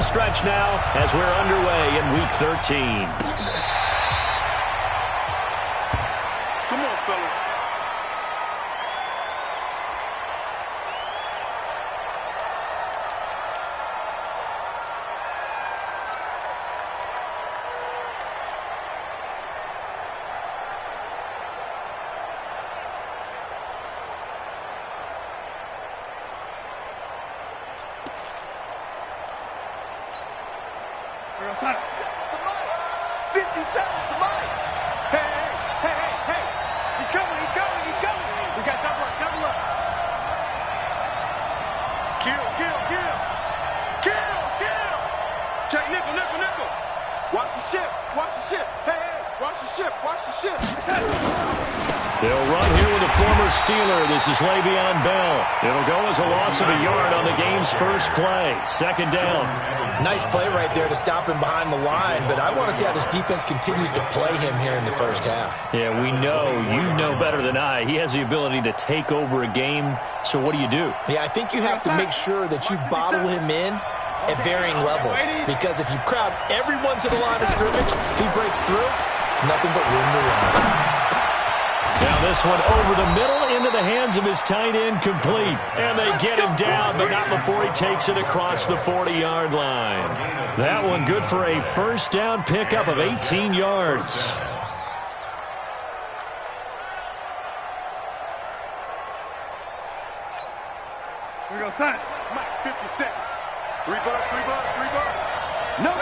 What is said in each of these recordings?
home stretch now as we're underway in Week 13. Come on, fellas. We're outside. The mic. 50 seconds, the mic. Hey. He's coming. We got double up. Kill. Check nickel. Watch the ship. Hey, watch the ship. They'll run here with a former Steeler. This is Le'Veon Bell. It'll go as a loss of a yard on the game's first play. Second down. Nice play right there to stop him behind the line, but I want to see how this defense continues to play him here in the first half. Yeah, we know. You know better than I. He has the ability to take over a game. So what do you do? Yeah, I think you have to make sure that you bottle him in at varying levels, because if you crowd everyone to the line of scrimmage, if he breaks through, it's nothing but room to run. Now this one over the middle into the hands of his tight end, complete. And they get him down, but not before he takes it across the 40-yard line. That one good for a first down pickup of 18 yards. We go outside. Mike, 50 seconds. Three bird. No.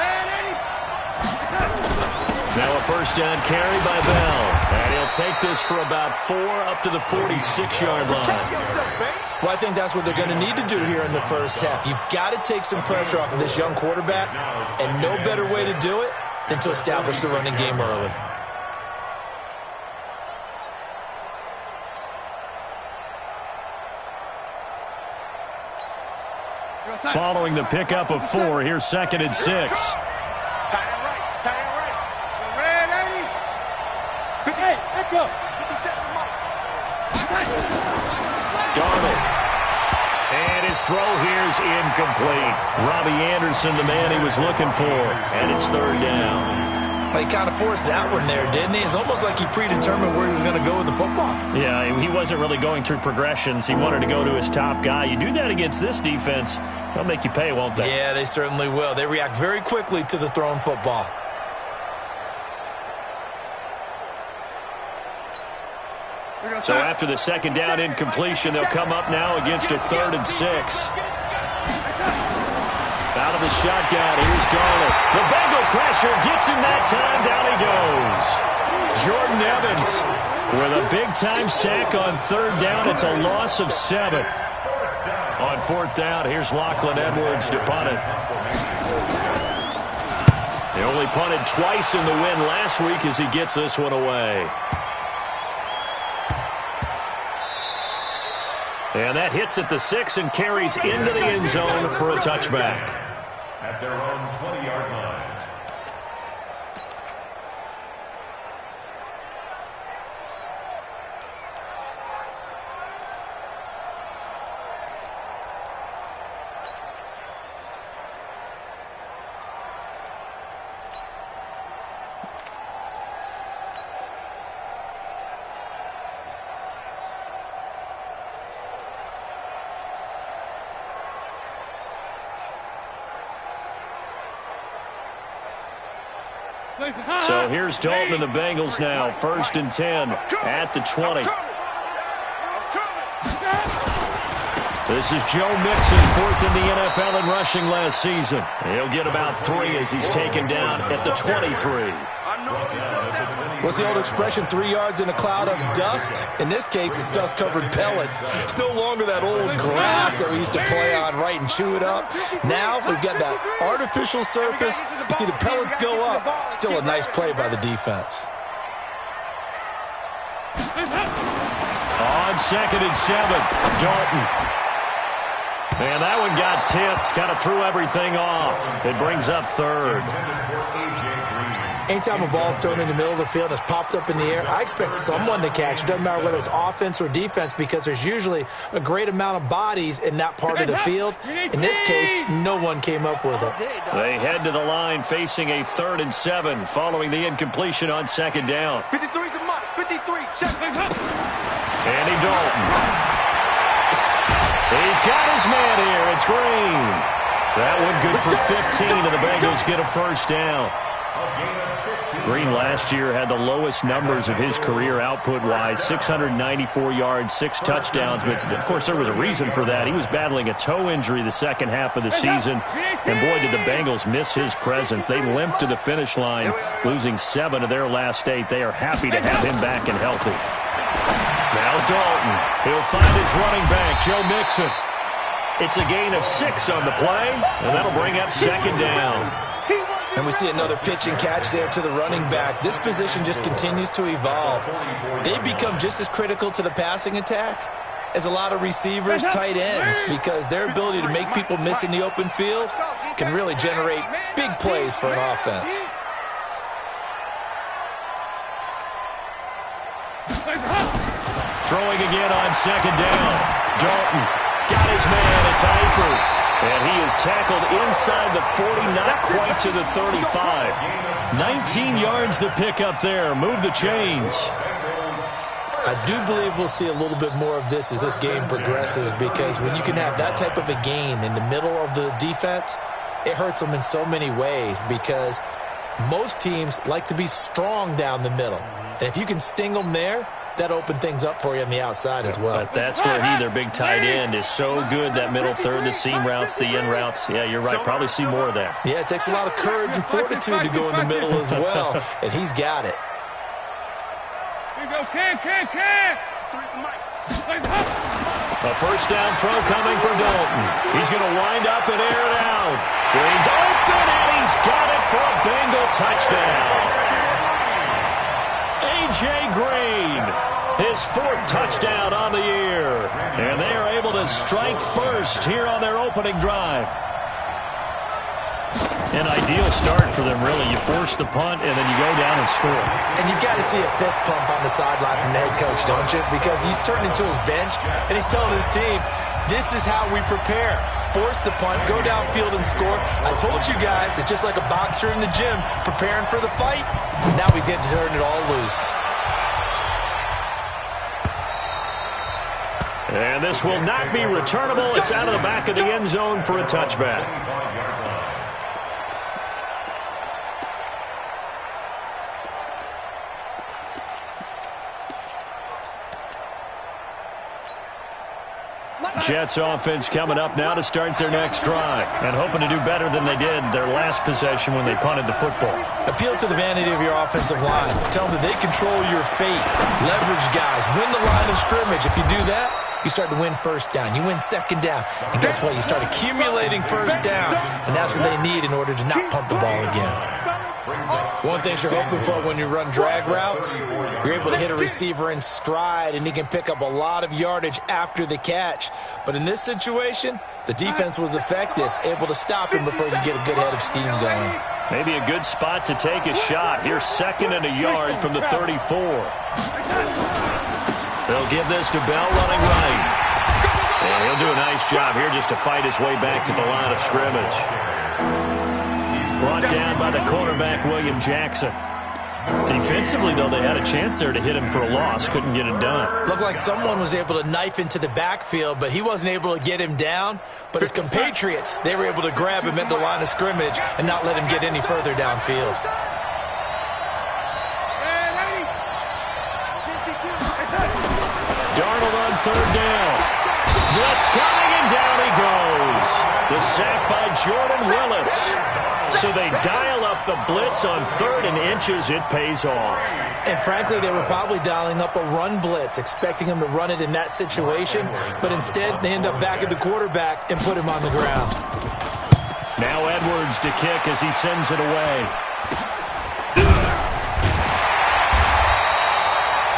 Now a first down carry by Bell. And he'll take this for about 4 up to the 46-yard line. Well, I think that's what they're going to need to do here in the first half. You've got to take some pressure off of this young quarterback, and no better way to do it than to establish the running game early. Following the pickup of 4, here's 2nd and 6. Tie it right. Red 80. Hey, echo. Darnold. And his throw here's incomplete. Robbie Anderson, the man he was looking for. And it's 3rd down. He kind of forced that one there, didn't he? It's almost like he predetermined where he was going to go with the football. Yeah, he wasn't really going through progressions. He wanted to go to his top guy. You do that against this defense, they'll make you pay, won't they? Yeah, they certainly will. They react very quickly to the thrown football. So after the 2nd down incompletion, they'll come up now against a 3rd and 6. Out of the shotgun, here's Darnold. The Bengal pressure gets him that time. Down he goes. Jordan Evans with a big-time sack on 3rd down. It's a loss of 7. On 4th down, here's Lachlan Edwards to punt it. He only punted twice in the win last week as he gets this one away. And that hits at the 6 and carries into the end zone for a touchback. At their own 20-yard line. So here's Dalton and the Bengals now. 1st and 10 at the 20. This is Joe Mixon, 4th in the NFL in rushing last season. He'll get about 3 as he's taken down at the 23. What's the old expression, 3 yards in a cloud of dust? In this case, it's dust-covered pellets. It's no longer that old grass that we used to play on, right, and chew it up. Now we've got that artificial surface. You see the pellets go up. Still a nice play by the defense. On 2nd and 7, Dalton. And that one got tipped, kind of threw everything off. It brings up 3rd. Anytime a ball's thrown in the middle of the field and it's popped up in the air, I expect someone to catch. It doesn't matter whether it's offense or defense because there's usually a great amount of bodies in that part of the field. In this case, no one came up with it. They head to the line facing a 3rd and 7 following the incompletion on 2nd down. 53's the mark. 53. Check. Andy Dalton. He's got his man here. It's Green. That one good for 15, and the Bengals get a 1st down. Green last year had the lowest numbers of his career output-wise, 694 yards, 6 touchdowns. But, of course, there was a reason for that. He was battling a toe injury the second half of the season. And, boy, did the Bengals miss his presence. They limped to the finish line, losing 7 of their last 8. They are happy to have him back and healthy. Now Dalton. He'll find his running back, Joe Mixon. It's a gain of 6 on the play, and that'll bring up 2nd down. And we see another pitch and catch there to the running back. This position just continues to evolve. They become just as critical to the passing attack as a lot of receivers, tight ends, because their ability to make people miss in the open field can really generate big plays for an offense. Throwing again on 2nd down. Dalton got his man. It's Eifert. And he is tackled inside the 40, not quite to the 35. 19 yards to pick up there. Move the chains. I do believe we'll see a little bit more of this as this game progresses, because when you can have that type of a gain in the middle of the defense, it hurts them in so many ways, because most teams like to be strong down the middle. And if you can sting them there, that opened things up for you on the outside as well. But that's where their big tight end, is so good, that middle third, the seam routes, the in routes. Yeah, you're right. Probably see more of that. Yeah, it takes a lot of courage and fortitude to go in the middle as well, and he's got it. Here you go, Ken. A 1st down throw coming for Dalton. He's going to wind up and air it out. Green's open, and he's got it for a Bengal touchdown. A.J. Green, his 4th touchdown on the year. And they are able to strike first here on their opening drive. An ideal start for them, really. You force the punt, and then you go down and score. And you've got to see a fist pump on the sideline from the head coach, don't you? Because he's turning to his bench, and he's telling his team, this is how we prepare. Force the punt, go downfield and score. I told you guys, it's just like a boxer in the gym preparing for the fight. Now we get to turn it all loose. And this will not be returnable. It's out of the back of the end zone for a touchback. Jets offense coming up now to start their next drive, and hoping to do better than they did their last possession when they punted the football. Appeal to the vanity of your offensive line. Tell them that they control your fate. Leverage guys. Win the line of scrimmage. If you do that, you start to win 1st down. You win 2nd down. And guess what? You start accumulating 1st downs, and that's what they need in order to not punt the ball again. One thing you're hoping for when you run drag routes, you're able to hit a receiver in stride, and he can pick up a lot of yardage after the catch. But in this situation, the defense was effective, able to stop him before you get a good head of steam going. Maybe a good spot to take a shot. Here's 2nd and a yard from the 34. They'll give this to Bell running right. And he'll do a nice job here just to fight his way back to the line of scrimmage. Brought down by the cornerback, William Jackson. Defensively, though, they had a chance there to hit him for a loss. Couldn't get it done. Looked like someone was able to knife into the backfield, but he wasn't able to get him down. But his compatriots, they were able to grab him at the line of scrimmage and not let him get any further downfield. Darnold on 3rd down. Blitz coming, and down he goes. The sack by Jordan Willis. So they dial up the blitz on 3rd and inches. It pays off. And frankly, they were probably dialing up a run blitz, expecting him to run it in that situation. But instead, they end up back at the quarterback and put him on the ground. Now Edwards to kick as he sends it away.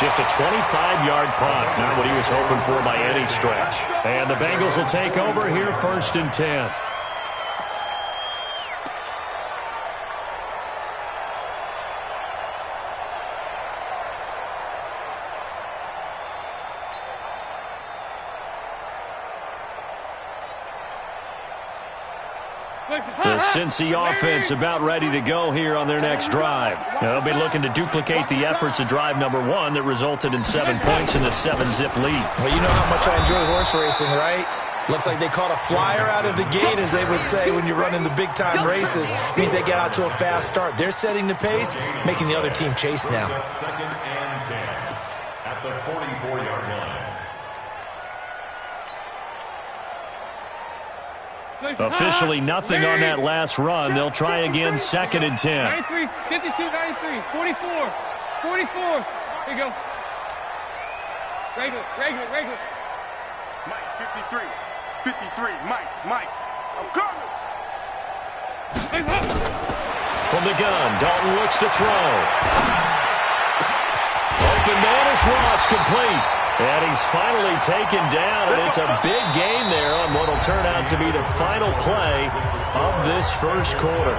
Just a 25-yard punt. Not what he was hoping for by any stretch. And the Bengals will take over here 1st and 10. The Cincy offense about ready to go here on their next drive. They'll be looking to duplicate the efforts of drive number 1 that resulted in 7 points in the 7-zip lead. Well, you know how much I enjoy horse racing, right? Looks like they caught a flyer out of the gate, as they would say when you're running the big-time races. Means they get out to a fast start. They're setting the pace, making the other team chase now. 2nd and 10 at the 44-yard line. Officially nothing on that last run. They'll try again, 2nd and 10. 93, 52, 93, 44, 44. Here you go. Regular. Mike, 53, 53, Mike, I'm coming. From the gun, Dalton looks to throw. Open man is Ross, complete. And he's finally taken down, and it's a big gain there on what will turn out to be the final play of this first quarter.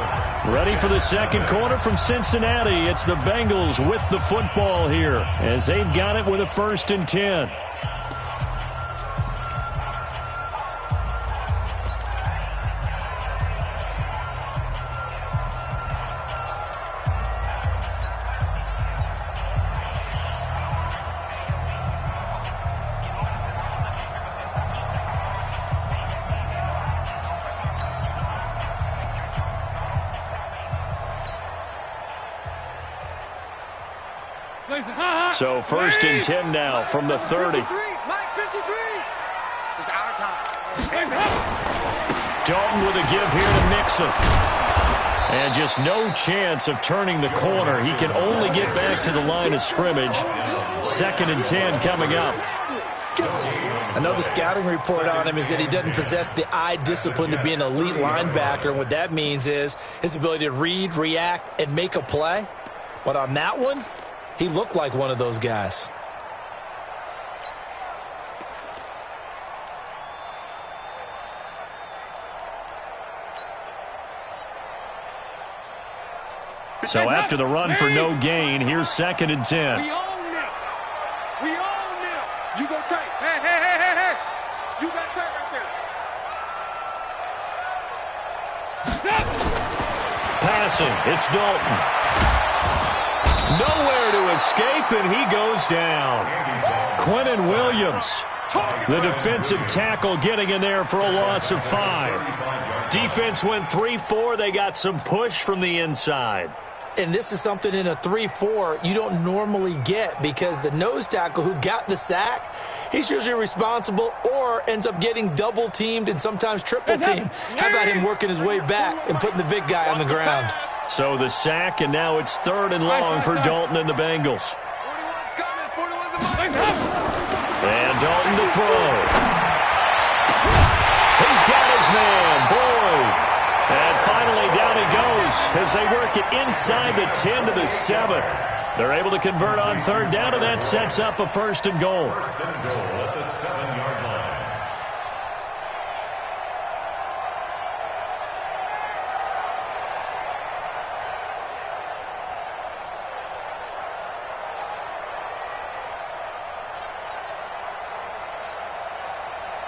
Ready for the second quarter from Cincinnati. It's the Bengals with the football here as they've got it with a 1st and 10. So 1st and 10 now from the 30. Mike, 53. It's our time. Dalton with a give here to Mixon. And just no chance of turning the corner. He can only get back to the line of scrimmage. 2nd and 10 coming up. Another scouting report on him is that he doesn't possess the eye discipline to be an elite linebacker. And what that means is his ability to read, react, and make a play. But on that one, he looked like one of those guys. So after the run for no gain, here's 2nd and 10. We own them. You go tight. Hey. You got tight right there. Passing, it's Dalton. Nowhere to escape, and he goes down. Quentin Williams, the defensive tackle, getting in there for a loss of 5. Defense went 3-4. They got some push from the inside. And this is something in a 3-4 you don't normally get, because the nose tackle who got the sack, he's usually responsible or ends up getting double-teamed and sometimes triple-teamed. How about him working his way back and putting the big guy on the ground? So the sack, and now it's 3rd and long for Dalton and the Bengals. 41's coming. 41's the mic. And Dalton to throw. He's got his man, Boyd. And finally down he goes as they work it inside the 10 to the 7. They're able to convert on 3rd down, and that sets up a 1st and goal. 1st and goal at the 7-yard line.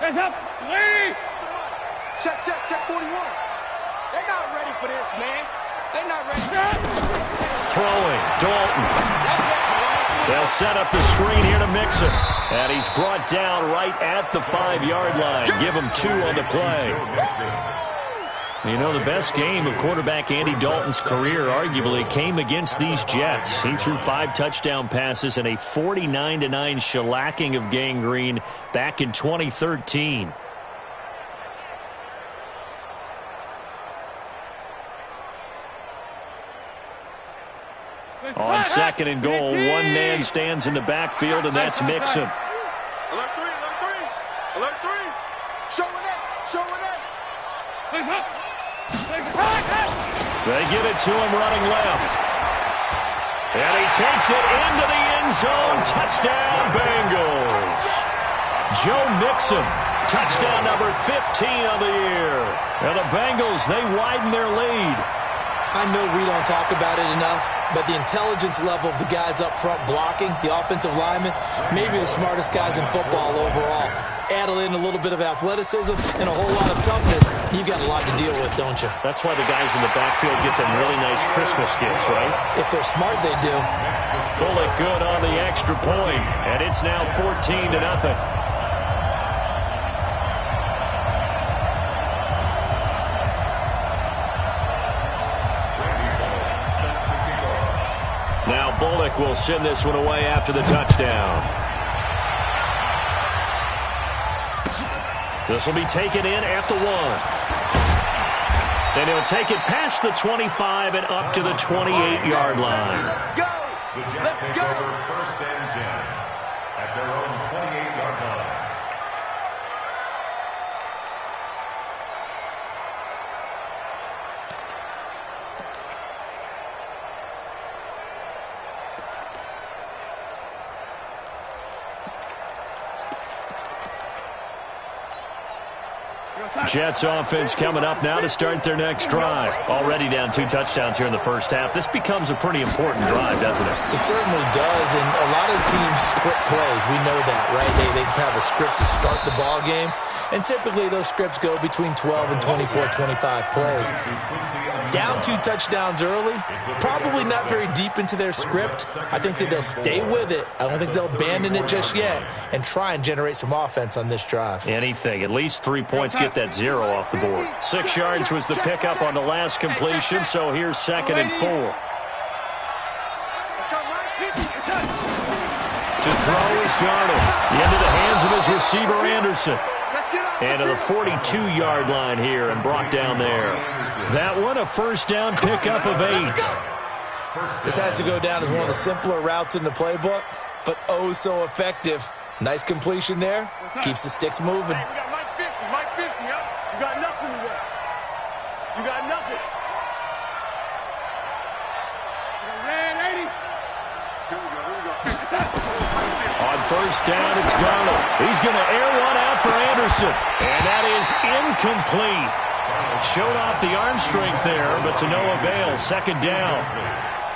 Hands up. Lead. Check 41. They're not ready for this, man. They're not ready. Throwing, Dalton. They'll set up the screen here to Mixon. And he's brought down right at the 5-yard line. Give him 2 on the play. You know, the best game of quarterback Andy Dalton's career arguably came against these Jets. He threw 5 touchdown passes and a 49-9 shellacking of Gang Green back in 2013. On 2nd and goal, one man stands in the backfield, and that's Mixon. Alert 3. Alert 3. Show it up. They give it to him running left. And he takes it into the end zone. Touchdown, Bengals. Joe Mixon, touchdown number 15 of the year. And the Bengals, they widen their lead. I know we don't talk about it enough, but the intelligence level of the guys up front blocking, the offensive linemen, maybe the smartest guys in football overall. Add in a little bit of athleticism and a whole lot of toughness, you've got a lot to deal with, don't you? That's why the guys in the backfield get them really nice Christmas gifts, right? If they're smart, they do. Bullock good on the extra point, and it's now 14-0. Now Bullock will send this one away after the touchdown. This will be taken in at the 1. And he'll take it past the 25 and up to the 28-yard line. Go! The Jets take over 1st and 10 at their own 28-yard line. Jets offense coming up now to start their next drive. Already down 2 touchdowns here in the first half. This becomes a pretty important drive, doesn't it? It certainly does, and a lot of teams script plays. We know that, right? They have a script to start the ball game, and typically those scripts go between 12 and 24, 25 plays. Down 2 touchdowns early, probably not very deep into their script. I think that they'll stay with it. I don't think they'll abandon it just yet and try and generate some offense on this drive. Anything. At least 3 points, get that 0 off the board. 6 yards was the pickup on the last completion, so here's 2nd and 4. To throw is Darnold. Into the hands of his receiver, Anderson. And to the 42-yard line here and brought down there. That one, a first down pickup of 8. This has to go down as one of the simpler routes in the playbook, but oh so effective. Nice completion there. Keeps the sticks moving. Hey, we got Mike 50, huh? You got nothing today. You got nothing. Red 80. Here we go. On first down, it's Darnold. He's going to air one out for Anderson. And that is incomplete. Showed off the arm strength there, but to no avail. 2nd down.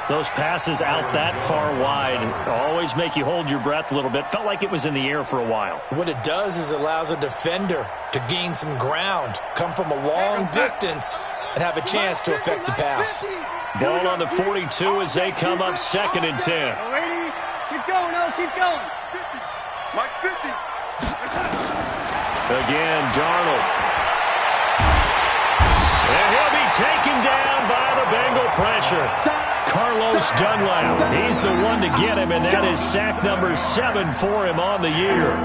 Those passes out that far wide always make you hold your breath a little bit. Felt like it was in the air for a while. What it does is it allows a defender to gain some ground, come from a long distance, and have a chance to affect the pass. Ball on the 42 as they come up 2nd and 10. Lady, keep going, keep going. 50. Mike 50. Again, Darnold. And he'll be taken down by the Bengal pressure. Carlos Dunlap, he's the one to get him, and that is sack number 7 for him on the year.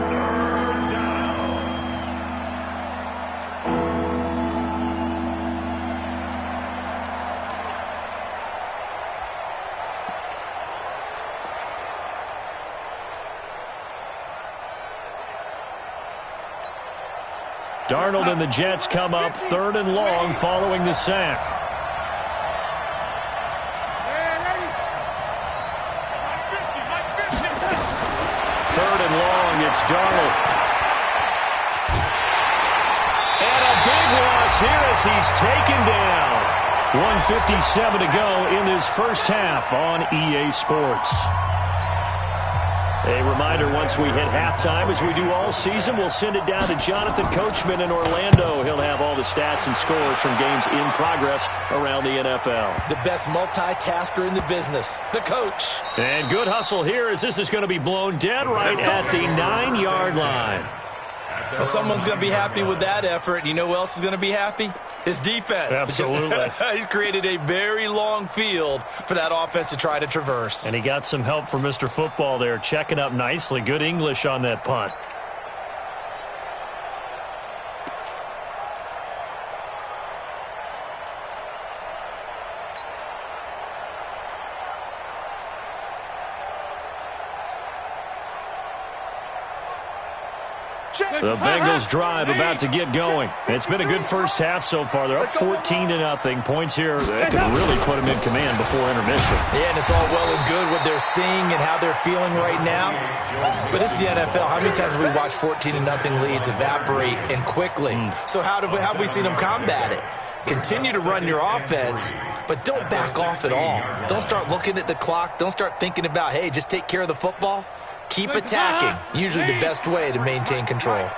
Darnold and the Jets come up 3rd and long following the sack. 3rd and long, it's Darnold. And a big loss here as he's taken down. 1:57 to go in this first half on EA Sports. A reminder, once we hit halftime, as we do all season, we'll send it down to Jonathan Coachman in Orlando. He'll have all the stats and scores from games in progress around the NFL. The best multitasker in the business, the coach. And good hustle here as this is going to be blown dead right at the 9-yard line. Well, someone's going to be happy with that effort. You know who else is going to be happy? His defense. Absolutely. He's created a very long field for that offense to try to traverse. And he got some help from Mr. Football there, checking up nicely. Good English on that punt. The Bengals drive about to get going. It's been a good first half so far. They're up 14-0. Points here that could really put them in command before intermission. Yeah, and it's all well and good what they're seeing and how they're feeling right now. But it's the NFL. How many times have we watched 14-0 leads evaporate and quickly? So how have we seen them combat it? Continue to run your offense, but don't back off at all. Don't start looking at the clock. Don't start thinking about, hey, just take care of the football. Keep attacking. Usually the best way to maintain control.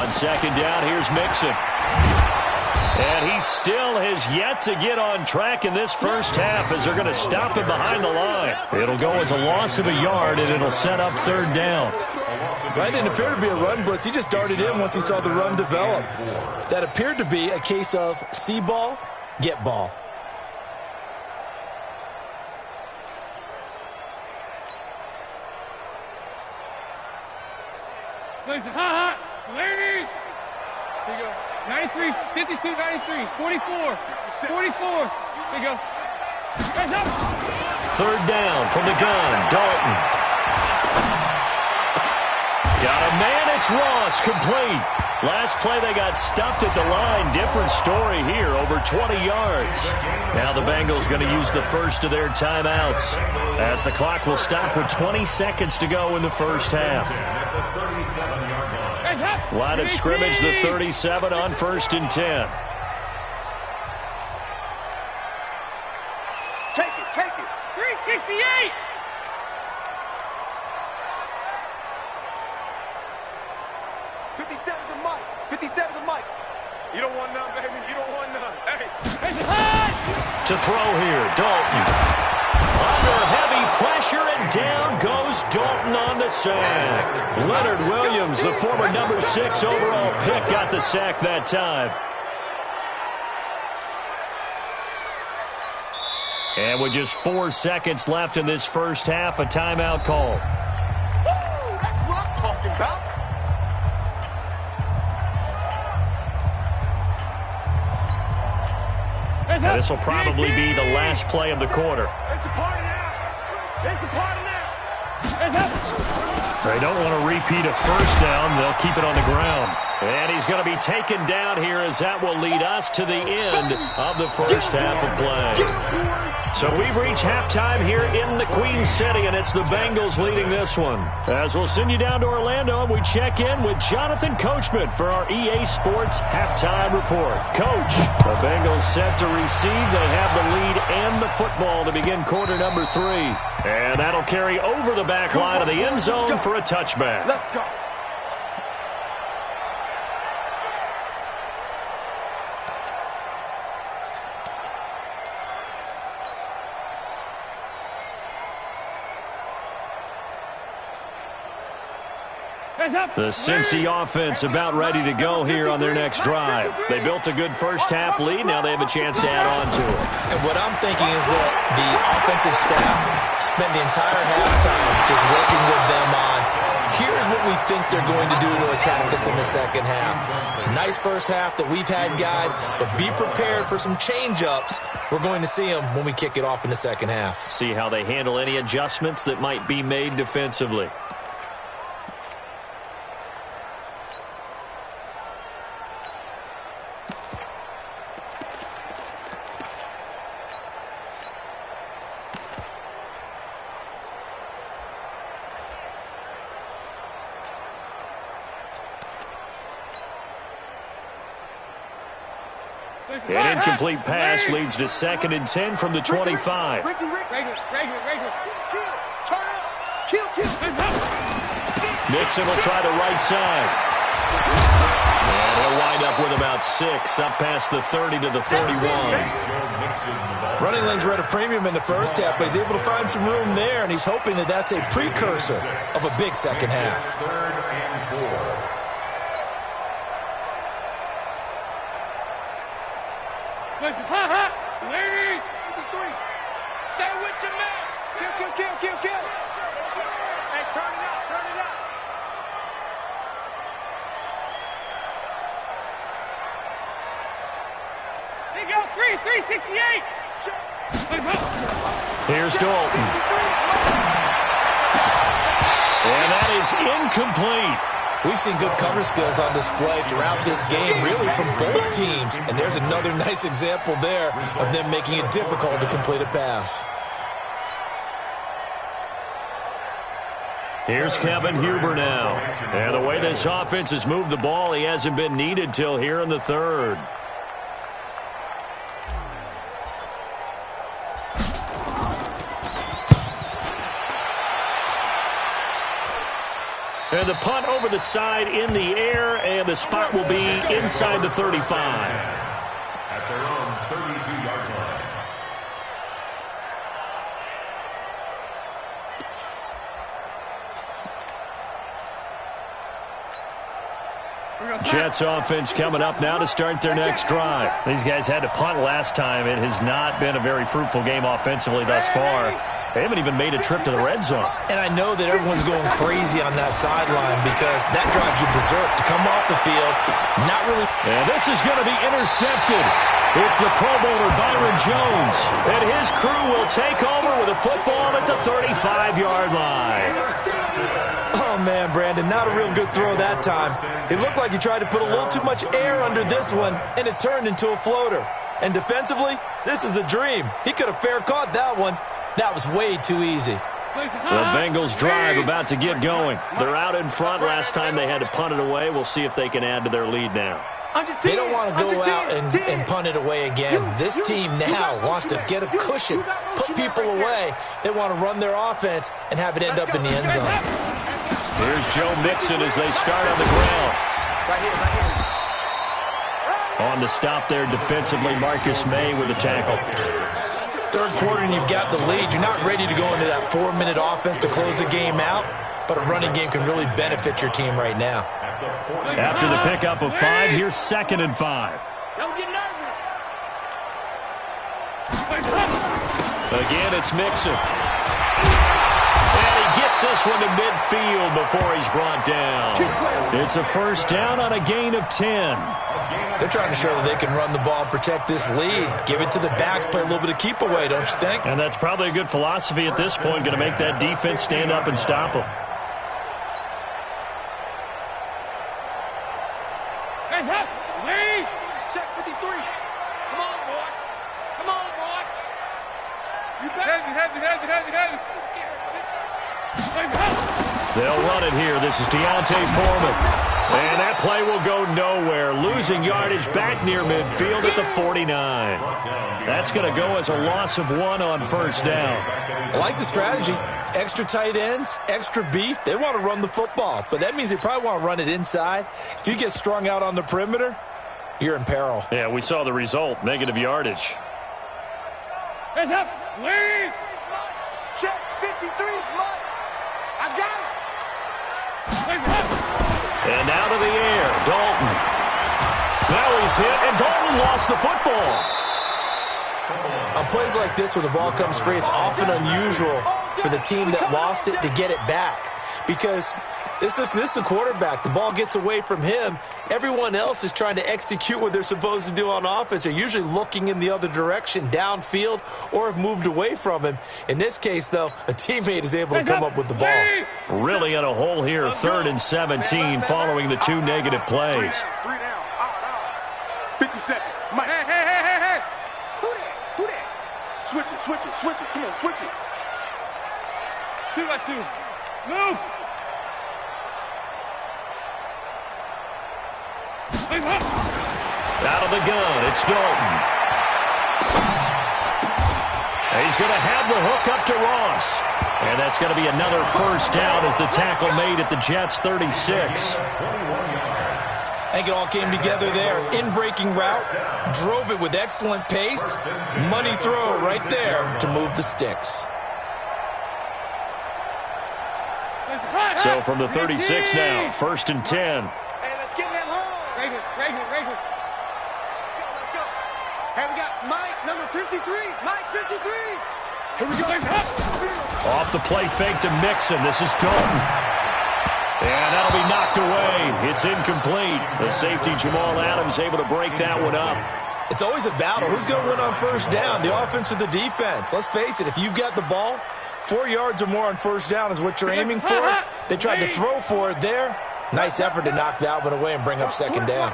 On second down, here's Mixon. And he still has yet to get on track in this first half as they're going to stop him behind the line. It'll go as a loss of a yard, and it'll set up third down. That didn't appear to be a run blitz. He just darted in once he saw the run develop. That appeared to be a case of see ball, get ball. Hot, ladies. Here you go. 93, 52, 93, 44, 44. Here you go. Hands up. Third down from the gun, Dalton. Got a man, it's Ross, complete. Last play they got stuffed at the line. Different story here, over 20 yards. Now the Bengals going to use the first of their timeouts as the clock will stop with 20 seconds to go in the first half. Line of scrimmage, the 37 on 1st and 10. Take it. 368. You don't want none, baby. You don't want none. Hey. To throw here, Dalton. Under heavy pressure, and down goes Dalton on the sack. Leonard Williams, the former number 6 overall pick, got the sack that time. And with just 4 seconds left in this first half, a timeout call. Woo! That's what I'm talking about. And this will probably be the last play of the quarter. It's a party now. It's a party now. They don't want to repeat a first down. They'll keep it on the ground. And he's going to be taken down here as that will lead us to the end of the first half of play. So we've reached halftime here in the Queen City, and it's the Bengals leading this one. As we'll send you down to Orlando, and we check in with Jonathan Coachman for our EA Sports Halftime Report. Coach, the Bengals set to receive. They have the lead and the football to begin quarter number 3. And that'll carry over the back line of the end zone for a touchback. Let's go. The Cincy offense about ready to go here on their next drive. They built a good first half lead. Now they have a chance to add on to it. And what I'm thinking is that the offensive staff spent the entire halftime just working with them on, here's what we think they're going to do to attack us in the second half. Nice first half that we've had, guys, but be prepared for some change-ups. We're going to see them when we kick it off in the second half. See how they handle any adjustments that might be made defensively. An incomplete pass leads to 2nd and 10 from the 25. Regular. Turn up. Kill. Mixon will try the right side. And he'll wind up with about 6, up past the 30 to the 31. Running lanes were at a premium in the first half, but he's able to find some room there, and he's hoping that that's a precursor of a big second half. 3rd and 4. Ladies. 53. Stay with your man. Kill. Hey, turn it out. There you go. 368. Here's Dalton. And that is incomplete. We've seen good cover skills on display throughout this game, really from both teams. And there's another nice example there of them making it difficult to complete a pass. Here's Kevin Huber now. And the way this offense has moved the ball, he hasn't been needed till here in the 3rd. And the punt over the side in the air, and the spot will be inside the 35. At their own 32-yard line. Jets offense coming up now to start their next drive. These guys had to punt last time. It has not been a very fruitful game offensively thus far. They haven't even made a trip to the red zone. And I know that everyone's going crazy on that sideline because that drives you berserk to come off the field. Not really. And this is going to be intercepted. It's the Pro Bowler Byron Jones. And his crew will take over with a football at the 35-yard line. Oh, man, Brandon, not a real good throw that time. It looked like he tried to put a little too much air under this one, and it turned into a floater. And defensively, this is a dream. He could have fair caught that one. That was way too easy. The Bengals drive about to get going. They're out in front. Last time they had to punt it away. We'll see if they can add to their lead now. They don't want to go out and punt it away again. This team now wants to get a cushion, put people away. They want to run their offense and have it end up in the end zone. Here's Joe Mixon as they start on the ground. On the stop there defensively, Marcus May with a tackle. Third quarter and you've got the lead. You're not ready to go into that 4-minute offense to close the game out, but a running game can really benefit your team right now. After the pickup of 5, here's 2nd and 5. Don't get nervous. Again, it's Mixon. And he gets this one to midfield before he's brought down. It's a first down on a gain of 10. They're trying to show that they can run the ball, protect this lead, give it to the backs, play a little bit of keep away, don't you think? And that's probably a good philosophy at this point, going to make that defense stand up and stop them. Hey, up, Lee. Check 53. Come on, boy. Come on, boy. You got Heavy. They'll run it here. This is Deontay Foreman. And that play will go nowhere. Losing yardage back near midfield at the 49. That's going to go as a loss of 1 on first down. I like the strategy. Extra tight ends, extra beef. They want to run the football, but that means they probably want to run it inside. If you get strung out on the perimeter, you're in peril. Yeah, we saw the result. Negative yardage. Heads up, Lee. check 53 is mine. I got it. And out of the air, Dalton. Now he's hit, and Dalton lost the football. On plays like this where the ball comes free, it's often unusual for the team that lost it to get it back. Because this is the quarterback. The ball gets away from him. Everyone else is trying to execute what they're supposed to do on offense. They're usually looking in the other direction, downfield, or have moved away from him. In this case, though, a teammate is able to come up with the ball. Really in a hole here, 3rd and 17, following the 2 negative plays. 3 down. 50 seconds. Mike. Hey. Who that? Switch it. Come on, switch it. 2 by 2. Move. Out of the gun, it's Dalton. He's going to have the hook up to Ross. And that's going to be another first down as the tackle made at the Jets' 36. I think it all came together there. In-breaking route, drove it with excellent pace. Money throw right there to move the sticks. So from the 36 now, 1st and 10. Hey, let's get in that hole. Right here. Let's go. Hey, we got Mike, number 53. Mike, 53. Here we go. Off the play fake to Mixon. This is Dalton. And that'll be knocked away. It's incomplete. The safety, Jamal Adams, able to break that one up. It's always a battle. Who's going to win on first down, the offense or the defense? Let's face it, if you've got the ball, 4 yards or more on first down is what you're aiming for. They tried to throw for it there. Nice effort to knock that one away and bring up 2nd down.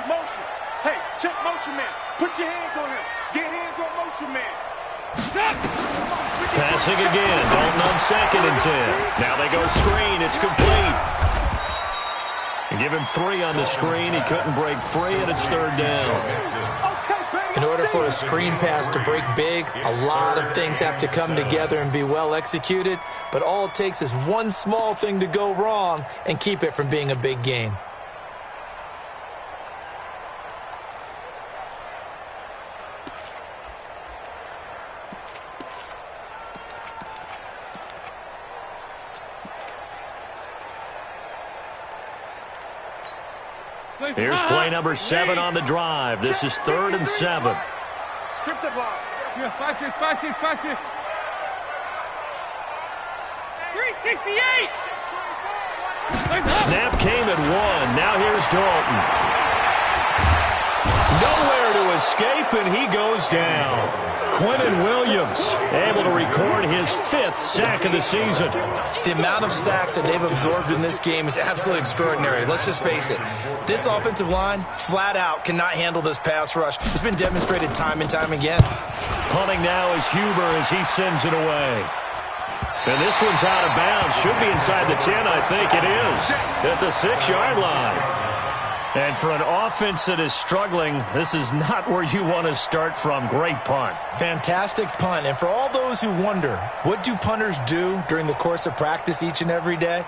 Motion. Hey, check motion man. Put your hands on him. Get hands on motion man. Passing again. Dalton on 2nd and 10. Now they go screen. It's complete. And give him 3 on the screen. He couldn't break free, and it's 3rd down. In order for a screen pass to break big, a lot of things have to come together and be well executed, but all it takes is one small thing to go wrong and keep it from being a big gain. Here's play number 7 on the drive. This is 3rd and 7. Strip the ball. Yeah, 5-6, 5-6, 5-6. 368. Snap came at 1. Now here's Dalton. Nowhere to escape, and he goes down. Quentin Williams able to record his 5th sack of the season. The amount of sacks that they've absorbed in this game is absolutely extraordinary. Let's just face it. This offensive line, flat out, cannot handle this pass rush. It's been demonstrated time and time again. Punting now is Huber as he sends it away. And this one's out of bounds. Should be inside the 10, I think it is. At the 6-yard line. And for an offense that is struggling, this is not where you want to start from. Great punt. Fantastic punt. And for all those who wonder, what do punters do during the course of practice each and every day?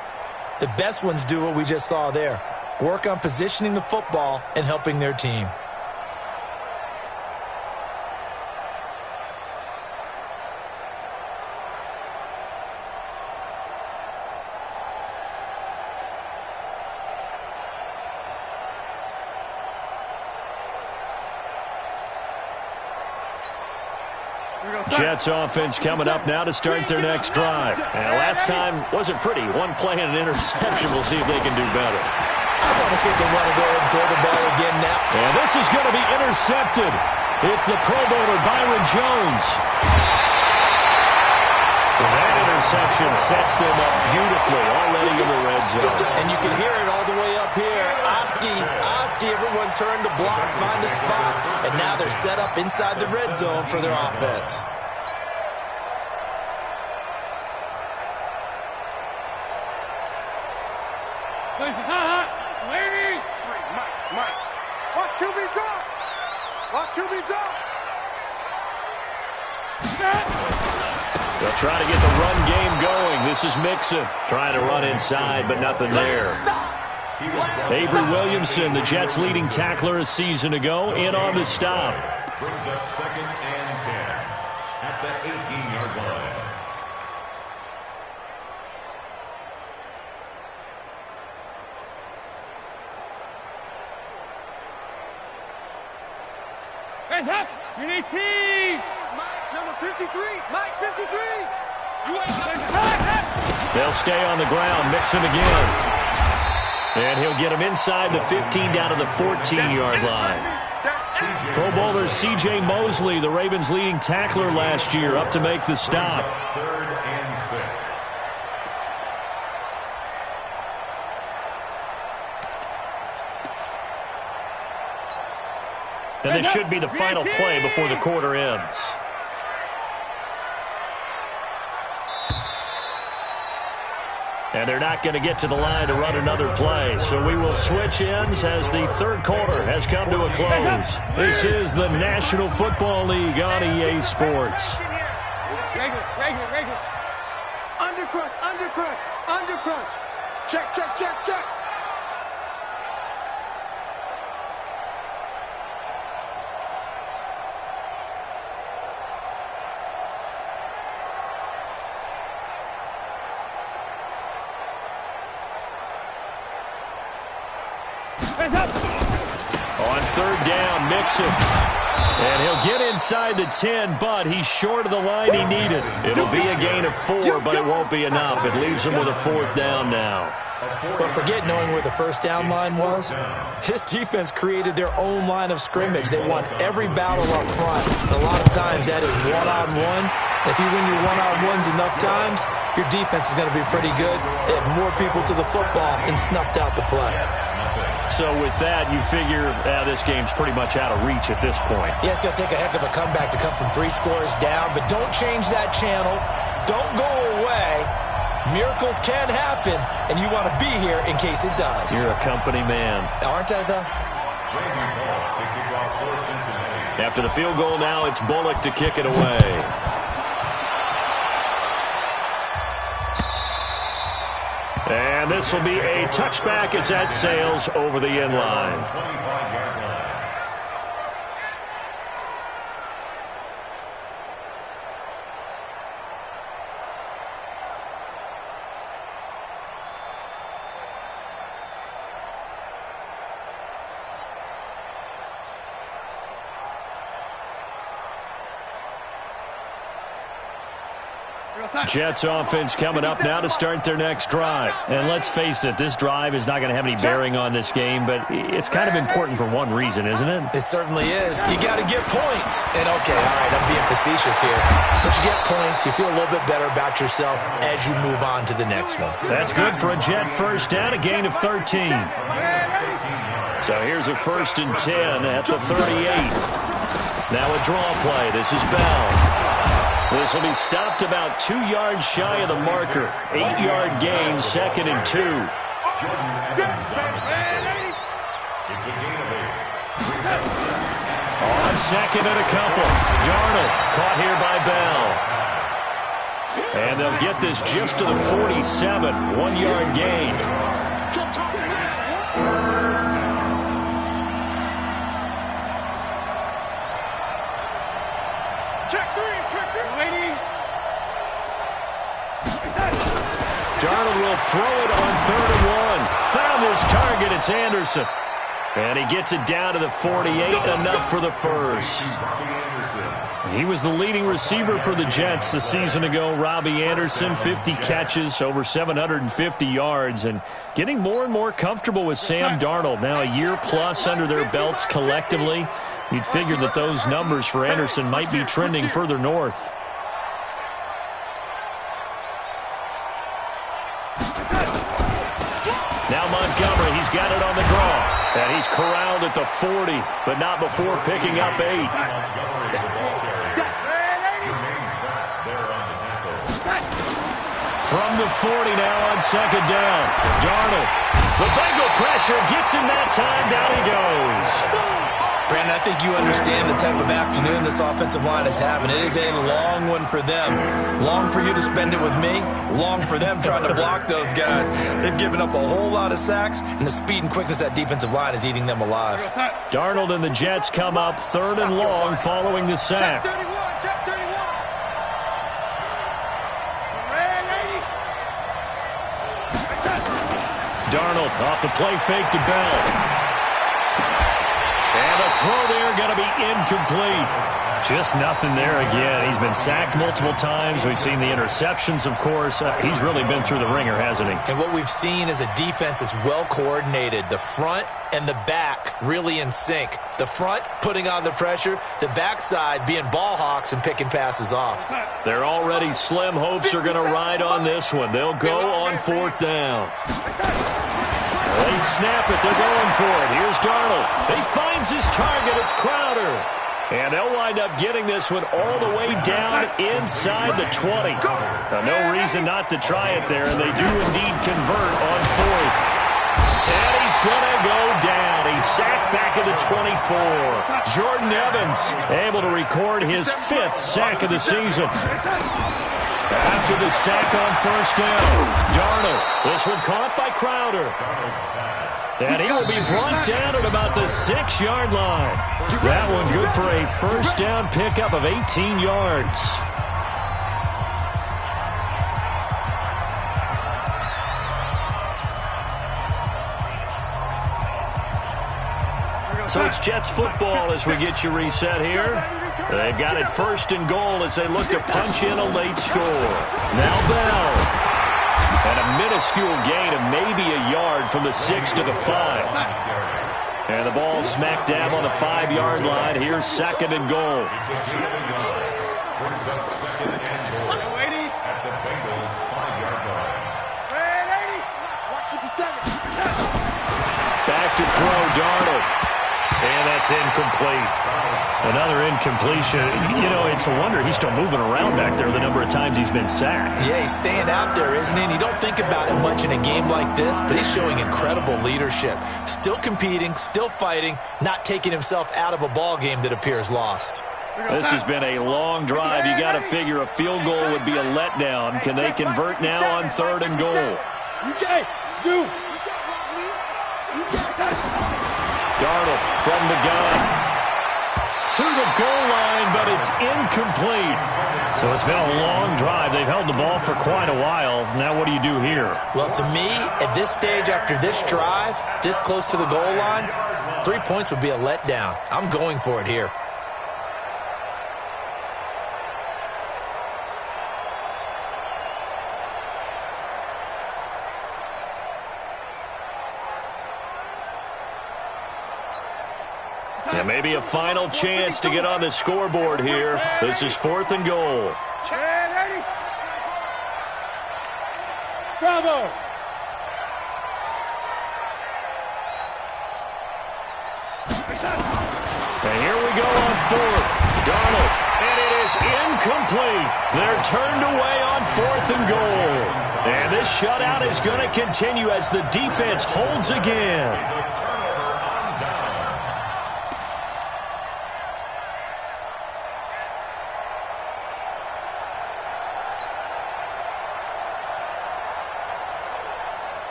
The best ones do what we just saw there. Work on positioning the football and helping their team. Jets offense coming up now to start their next drive. And last time wasn't pretty. One play and an interception. We'll see if they can do better. I want to see if they want to go ahead and throw the ball again now. And this is going to be intercepted. It's the Pro Bowler Byron Jones. And that interception sets them up beautifully already in the red zone. And you can hear it all the way up here. Oski, everyone turned to block, find a spot, and now they're set up inside the red zone for their offense. Ladies! Mike. Watch QB drop. Watch QB drop. They'll try to get the run game going. This is Mixon trying to run inside, but nothing there. Avery Williamson, the Jets' leading tackler a season ago, in on the stop. Brings up 2nd and 10 at the 18-yard line. Hands up! CDT! Mike, number 53. Mike, 53. They'll stay on the ground. Mixon again. And he'll get him inside the 15 down to the 14-yard line. Pro Bowler C.J. Mosley, the Ravens' leading tackler last year, up to make the stop. 3rd and 6. And this should be the final play before the quarter ends. And they're not going to get to the line to run another play. So we will switch ends as the 3rd quarter has come to a close. This is the National Football League on EA Sports. Regular. Undercrunch. Check. On 3rd down, Mixon. And he'll get inside the 10, but he's short of the line he needed. It'll be a gain of 4, but it won't be enough. It leaves him with a 4th down now. But forget knowing where the first down line was. This defense created their own line of scrimmage. They won every battle up front. And a lot of times that is one-on-one. If you win your one-on-ones enough times, your defense is going to be pretty good. They have more people to the football and snuffed out the play. So with that, you figure this game's pretty much out of reach at this point. Yeah, it's going to take a heck of a comeback to come from 3 scores down, but don't change that channel. Don't go away. Miracles can happen, and you want to be here in case it does. You're a company man. Aren't I, though? After the field goal now, it's Bullock to kick it away. And this will be a touchback as that sails over the end line. Jets offense coming up now to start their next drive. And let's face it, this drive is not going to have any bearing on this game, but it's kind of important for one reason, isn't it? It certainly is. You got to get points. And okay, all right, I'm being facetious here. But you get points, you feel a little bit better about yourself as you move on to the next one. That's good for a Jet first down, a gain of 13. So here's a 1st and 10 at the 38. Now a draw play. This is Bell. This will be stopped about 2 yards shy of the marker. 8-yard gain, 2nd and 2. On 2nd and a couple. Darnold caught here by Bell. And they'll get this just to the 47. 1-yard gain. Darnold will throw it on 3rd and 1. Found his target. It's Anderson. And he gets it down to the 48. Enough for the first. He was the leading receiver for the Jets a season ago. Robbie Anderson, 50 catches, over 750 yards. And getting more and more comfortable with Sam Darnold. Now a year plus under their belts collectively. You'd figure that those numbers for Anderson might be trending further north. Now Montgomery, he's got it on the draw. And he's corralled at the 40, but not before picking up 8. From the 40 now on 2nd down. Darnold. The Bengal pressure gets him that time. Down he goes. Brandon, I think you understand the type of afternoon this offensive line is having. It is a long one for them. Long for you to spend it with me. Long for them trying to block those guys. They've given up a whole lot of sacks, and the speed and quickness of that defensive line is eating them alive. Darnold and the Jets come up 3rd and long following the sack. Darnold off the play fake to Bell. And a throw there going to be incomplete. Just nothing there again. He's been sacked multiple times. We've seen the interceptions, of course. He's really been through the ringer, hasn't he? And what we've seen is a defense that's well coordinated. The front and the back really in sync. The front putting on the pressure. The backside being ball hawks and picking passes off. Their already slim hopes are going to ride on this one. They'll go on 4th down. They snap it. They're going for it. Here's Darnold. He finds his target. It's Crowder. And they'll wind up getting this one all the way down inside the 20. Now, no reason not to try it there, and they do indeed convert on 4th. And he's going to go down. He's sacked back at the 24. Jordan Evans able to record his 5th sack of the season. After the sack on 1st down, Darnold. This one caught by Crowder. And he will be brought down at about the 6-yard line. That one good for a 1st down pickup of 18 yards. So it's Jets football as we get you reset here. They've got it 1st and goal as they look to punch in a late score. Now Bell. And a minuscule gain of maybe a yard from the 6 to the 5. And the ball smack dab on the 5-yard line. Here's 2nd and goal. Back to throw, Darnold. And that's incomplete. Another incompletion. You know, it's a wonder he's still moving around back there the number of times he's been sacked. Yeah, he's staying out there, isn't he? And you don't think about it much in a game like this, but he's showing incredible leadership. Still competing, still fighting, not taking himself out of a ball game that appears lost. This has been a long drive. You got to figure a field goal would be a letdown. Can they convert now on 3rd and goal? Darnold from the gun to the goal line, but it's incomplete. So it's been a long drive. They've held the ball for quite a while. Now what do you do here? Well, to me, at this stage after this drive, this close to the goal line, 3 points would be a letdown. I'm going for it here. Yeah, maybe a final chance to get on the scoreboard here. This is 4th and goal. Bravo! And here we go on 4th. Darnold, and it is incomplete. They're turned away on 4th and goal. And this shutout is going to continue as the defense holds again.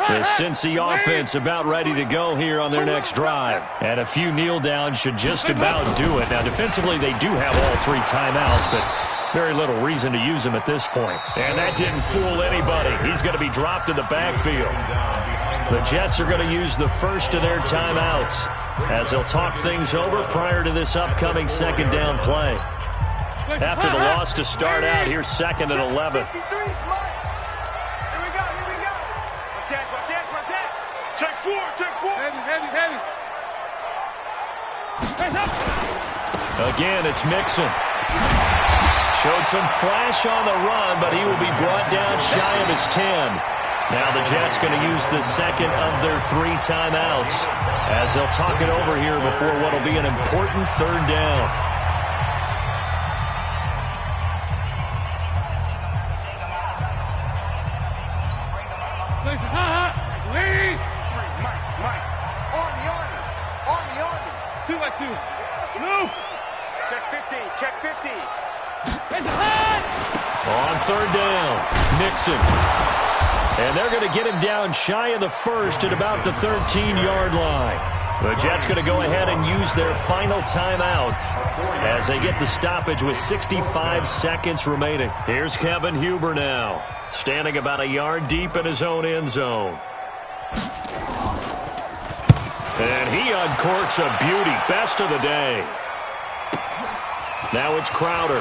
The Cincy offense about ready to go here on their next drive. And a few kneel downs should just about do it. Now, defensively, they do have all 3 timeouts, but very little reason to use them at this point. And that didn't fool anybody. He's going to be dropped in the backfield. The Jets are going to use the first of their timeouts as they'll talk things over prior to this upcoming 2nd down play. After the loss to start out, here's 2nd and 11. Check 4, check 4. Heavy. Again, it's Mixon. Showed some flash on the run, but he will be brought down shy of his 10. Now the Jets going to use the 2nd of their 3 timeouts as they'll talk it over here before what will be an important 3rd down. Check 50. On 3rd down, Mixon. And they're going to get him down shy of the 1st at about the 13-yard line. The Jets going to go ahead and use their final timeout as they get the stoppage with 65 seconds remaining. Here's Kevin Huber now, standing about a yard deep in his own end zone. And he uncorks a beauty, best of the day. Now it's Crowder.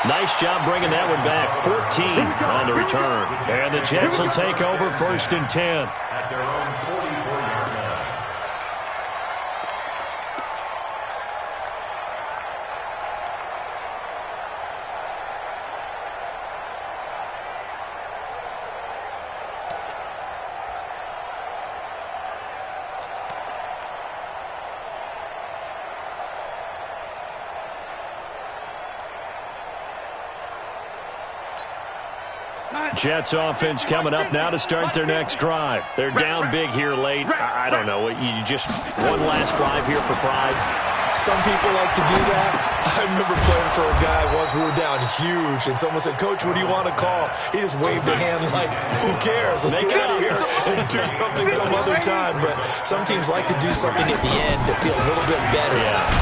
Nice job bringing that one back. 14 on the return. And the Jets will take over 1st and 10. At their own 44-yard line. Jets offense coming up now to start their next drive. They're down big here late. I don't know. You just one last drive here for pride. Some people like to do that. I remember playing for a guy once. We were down huge, and someone said, "Coach, what do you want to call?" He just waved a hand like, "Who cares? Let's get out of here and do something some other time." But some teams like to do something at the end to feel a little bit better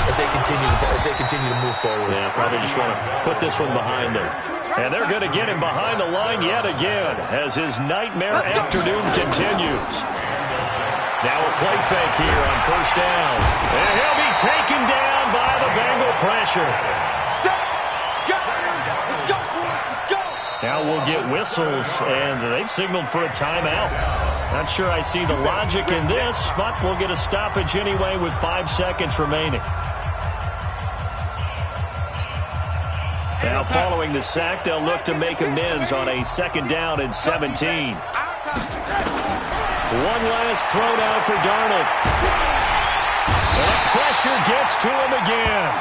as they continue to move forward. Yeah, probably just want to put this one behind them. And they're going to get him behind the line yet again as his nightmare afternoon continues. Now a play fake here on 1st down. And he'll be taken down by the Bengal pressure. Now we'll get whistles, and they've signaled for a timeout. Not sure I see the logic in this, but we'll get a stoppage anyway with 5 seconds remaining. Now following the sack, they'll look to make amends on a 2nd down and 17. One last throw down for Darnold. And the pressure gets to him again.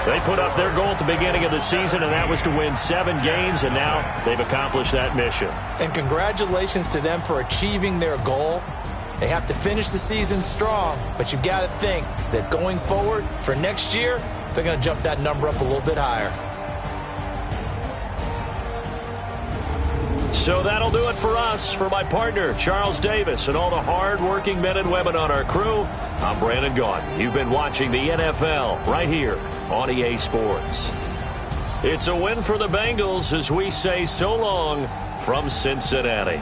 They put up their goal at the beginning of the season, and that was to win 7 games, and now they've accomplished that mission. And congratulations to them for achieving their goal. They have to finish the season strong, but you've got to think that going forward for next year, they're going to jump that number up a little bit higher. So that'll do it for us. For my partner, Charles Davis, and all the hard-working men and women on our crew, I'm Brandon Gaudin. You've been watching the NFL right here on EA Sports. It's a win for the Bengals as we say so long from Cincinnati.